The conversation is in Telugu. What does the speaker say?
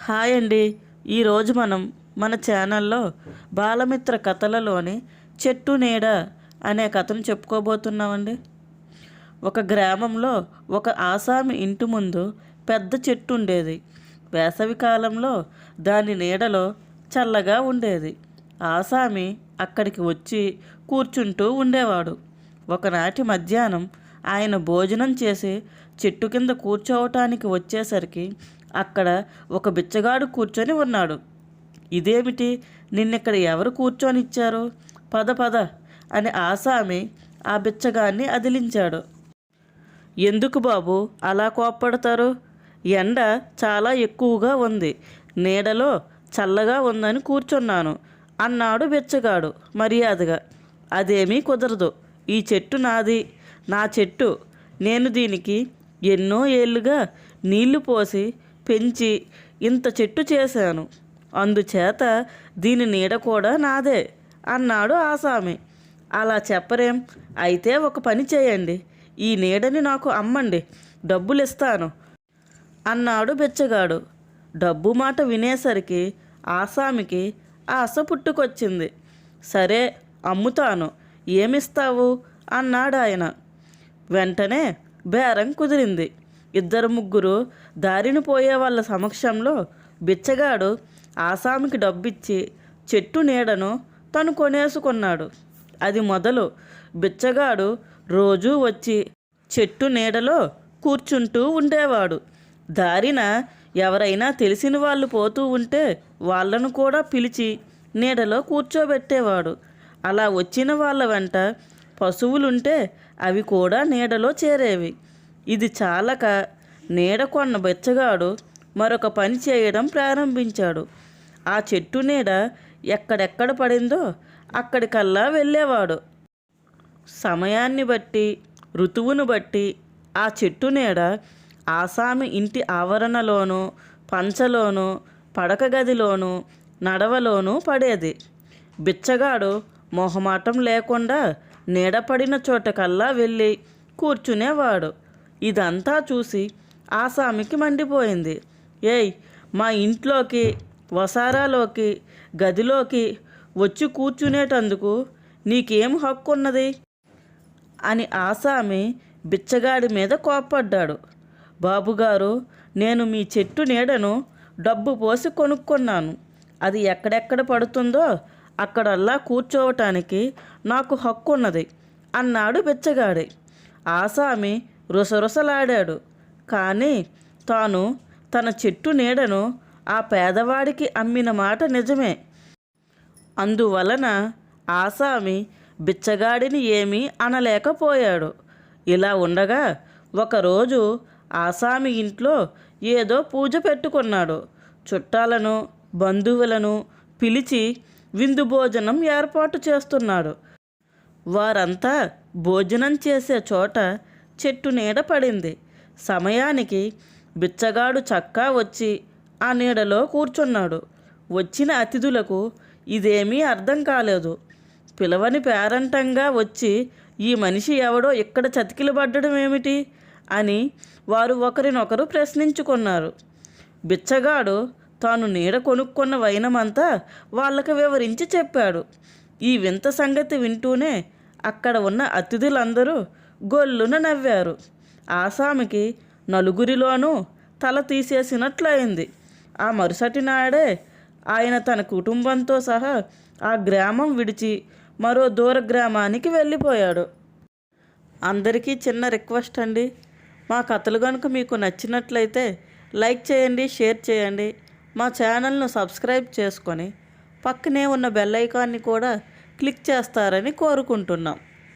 హాయ్ అండి. ఈరోజు మనం మన ఛానల్లో బాలమిత్ర కథలలోని చెట్టు నీడ అనే కథను చెప్పుకోబోతున్నామండి. ఒక గ్రామంలో ఒక ఆసామి ఇంటి ముందు పెద్ద చెట్టు ఉండేది. వేసవి కాలంలో దాని నీడలో చల్లగా ఉండేది. ఆసామి అక్కడికి వచ్చి కూర్చుంటూ ఉండేవాడు. ఒకనాటి మధ్యాహ్నం ఆయన భోజనం చేసి చెట్టు కింద కూర్చోవటానికి వచ్చేసరికి అక్కడ ఒక బిచ్చగాడు కూర్చొని ఉన్నాడు. ఇదేమిటి, నిన్నిక్కడ ఎవరు కూర్చొనిచ్చారు? పద పద అని ఆసామి ఆ బిచ్చగాన్ని అదిలించాడు. ఎందుకు బాబు అలా కోప్పడతారు? ఎండ చాలా ఎక్కువగా ఉంది, నీడలో చల్లగా ఉందని కూర్చున్నాను అన్నాడు బిచ్చగాడు మర్యాదగా. అదేమీ కుదరదు, ఈ చెట్టు నాది, నా చెట్టు. నేను దీనికి ఎన్నో ఏళ్ళుగా నీళ్లు పోసి పెంచి ఇంత చెట్టు చేశాను, అందుచేత దీని నీడ కూడా నాదే అన్నాడు ఆసామి. అలా చెప్పరేం? అయితే ఒక పని చేయండి, ఈ నీడని నాకు అమ్మండి, డబ్బులు ఇస్తాను అన్నాడు బిచ్చగాడు. డబ్బు మాట వినేసరికి ఆసామికి ఆశ పుట్టుకొచ్చింది. సరే అమ్ముతాను, ఏమిస్తావు అన్నాడు ఆయన. వెంటనే బేరం కుదిరింది. ఇద్దరు ముగ్గురు దారిని పోయే వాళ్ళ సమక్షంలో బిచ్చగాడు ఆసామికి డబ్బిచ్చి చెట్టు నీడను తను కొనేసుకున్నాడు. అది మొదలు బిచ్చగాడు రోజూ వచ్చి చెట్టు నీడలో కూర్చుంటూ ఉండేవాడు. దారిన ఎవరైనా తెలిసిన వాళ్ళు పోతూ ఉంటే వాళ్ళను కూడా పిలిచి నీడలో కూర్చోబెట్టేవాడు. అలా వచ్చిన వాళ్ళ వెంట పశువులుంటే అవి కూడా నీడలో చేరేవి. ఇది చాలక నీడ కొన్న బిచ్చగాడు మరొక పని చేయడం ప్రారంభించాడు. ఆ చెట్టు నీడ ఎక్కడెక్కడ పడిందో అక్కడికల్లా వెళ్ళేవాడు. సమయాన్ని బట్టి, ఋతువును బట్టి ఆ చెట్టు నీడ ఆసామి ఇంటి ఆవరణలోనూ, పంచలోనూ, పడక గదిలోనూ, నడవలోనూ పడేది. బిచ్చగాడు మొహమాటం లేకుండా నీడ పడిన చోటకల్లా వెళ్ళి కూర్చునేవాడు. ఇదంతా చూసి ఆసామికి మండిపోయింది. ఏయ్, మా ఇంట్లోకి, వసారాలోకి, గదిలోకి వచ్చి కూర్చునేటందుకు నీకేం హక్కు ఉన్నది అని ఆసామి బిచ్చగాడి మీద కోప్పడ్డాడు. బాబుగారు, నేను మీ చెట్టు నీడను డబ్బు పోసి కొనుక్కున్నాను. అది ఎక్కడెక్కడ పడుతుందో అక్కడల్లా కూర్చోవటానికి నాకు హక్కు ఉన్నది అన్నాడు బిచ్చగాడి. ఆసామి రుసరుసలాడాడు. కానీ తాను తన చెట్టు నీడను ఆ పేదవాడికి అమ్మిన మాట నిజమే. అందువలన ఆసామి బిచ్చగాడిని ఏమీ అనలేకపోయాడు. ఇలా ఉండగా ఒకరోజు ఆసామి ఇంట్లో ఏదో పూజ పెట్టుకున్నాడు. చుట్టాలను, బంధువులను పిలిచి విందు భోజనం ఏర్పాటు చేస్తున్నాడు. వారంతా భోజనం చేసే చోట చెట్టు నీడ పడింది. సమయానికి బిచ్చగాడు చక్కా వచ్చి ఆ నీడలో కూర్చున్నాడు. వచ్చిన అతిథులకు ఇదేమీ అర్థం కాలేదు. పిలవని పేరంటంగా వచ్చి ఈ మనిషి ఎవడో ఇక్కడ చతికిలబడ్డడం ఏమిటి అని వారు ఒకరినొకరు ప్రశ్నించుకున్నారు. బిచ్చగాడు తాను నీడ కొనుక్కున్న వైనమంతా వాళ్ళకి వివరించి చెప్పాడు. ఈ వింత సంగతి వింటూనే అక్కడ ఉన్న అతిథులందరూ గొల్లున నవ్వారు. ఆసామికి నలుగురిలోనూ తల తీసేసినట్లయింది. ఆ మరుసటి నాడే ఆయన తన కుటుంబంతో సహా ఆ గ్రామం విడిచి మరో దూర గ్రామానికి వెళ్ళిపోయాడు. అందరికీ చిన్న రిక్వెస్ట్ అండి, మా కథలు కనుక మీకు నచ్చినట్లయితే లైక్ చేయండి, షేర్ చేయండి, మా ఛానల్ను సబ్స్క్రైబ్ చేసుకొని పక్కనే ఉన్న బెల్ ఐకాన్ని కూడా క్లిక్ చేస్తారని కోరుకుంటున్నాం.